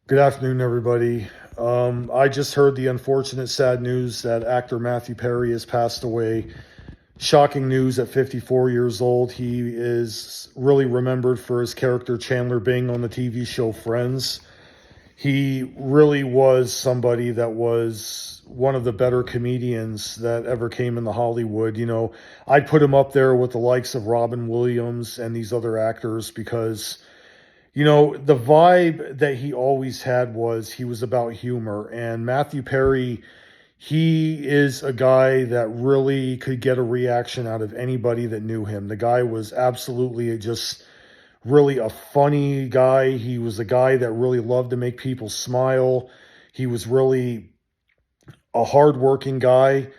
Good afternoon, everybody. I just heard the unfortunate, sad news that actor Matthew Perry has passed away. Shocking news at 54 years old. He is really remembered for his character Chandler Bing on the TV show Friends. He really was somebody that was one of the better comedians that ever came into Hollywood. I'd put him up there with the likes of Robin Williams and these other actors because the vibe that he always had was he was about humor. And Matthew Perry, he is a guy that really could get a reaction out of anybody that knew him. The guy was absolutely just really a funny guy. He was a guy that really loved to make people smile. He was really a hardworking guy.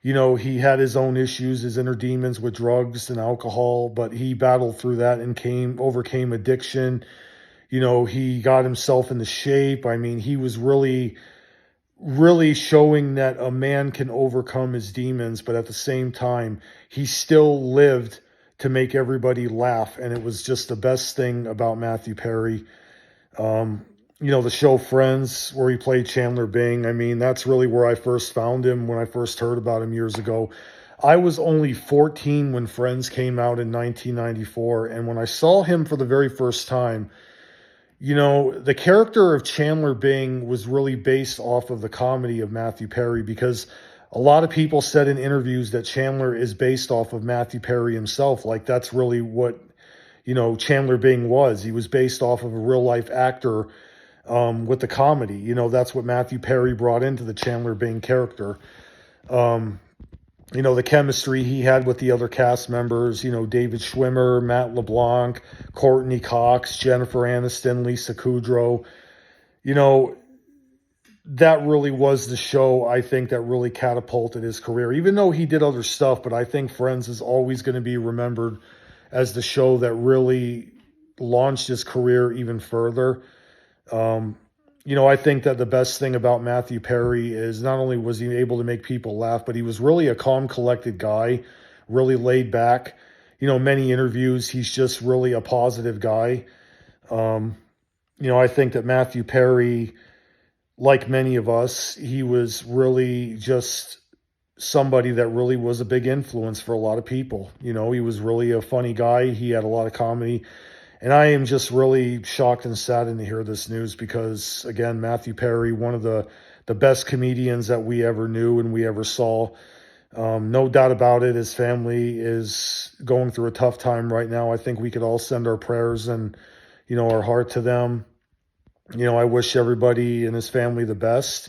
He had his own issues, his inner demons with drugs and alcohol, but he battled through that and overcame addiction. He got himself into shape. I mean, he was really, really showing that a man can overcome his demons, but at the same time, he still lived to make everybody laugh. And it was just the best thing about Matthew Perry. The show Friends, where he played Chandler Bing. I mean, that's really where I first found him when I first heard about him years ago. I was only 14 when Friends came out in 1994. And when I saw him for the very first time, the character of Chandler Bing was really based off of the comedy of Matthew Perry, because a lot of people said in interviews that Chandler is based off of Matthew Perry himself. Like, that's really what, Chandler Bing was. He was based off of a real life actor with the comedy. That's what Matthew Perry brought into the Chandler Bing character. The chemistry he had with the other cast members, David Schwimmer, Matt LeBlanc, Courtney Cox, Jennifer Aniston, Lisa Kudrow. That really was the show, I think, that really catapulted his career, even though he did other stuff. But I think Friends is always going to be remembered as the show that really launched his career even further. I think that the best thing about Matthew Perry is not only was he able to make people laugh, but he was really a calm, collected guy, really laid back. Many interviews, he's just really a positive guy. I think that Matthew Perry, like many of us, he was really just somebody that really was a big influence for a lot of people. He was really a funny guy. He had a lot of comedy. And I am just really shocked and saddened to hear this news because, again, Matthew Perry, one of the best comedians that we ever knew and we ever saw. No doubt about it, his family is going through a tough time right now. I think we could all send our prayers and, our heart to them. I wish everybody and his family the best.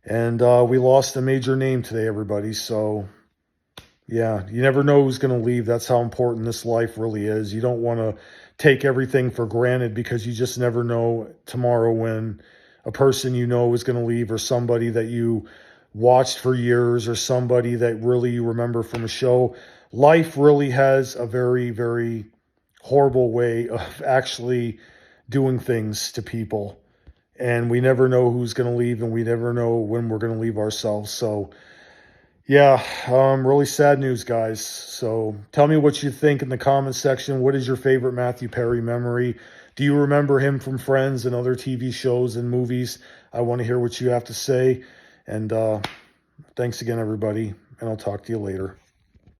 And we lost a major name today, everybody. So, yeah, you never know who's going to leave. That's how important this life really is. You don't want to take everything for granted because you just never know tomorrow when a person is going to leave, or somebody that you watched for years, or somebody that really you remember from a show. Life really has a very, very horrible way of actually doing things to people. And we never know who's going to leave, and we never know when we're going to leave ourselves. So, yeah, really sad news, guys. So tell me what you think in the comments section. What is your favorite Matthew Perry memory? Do you remember him from Friends and other TV shows and movies? I want to hear what you have to say. And thanks again, everybody, and I'll talk to you later.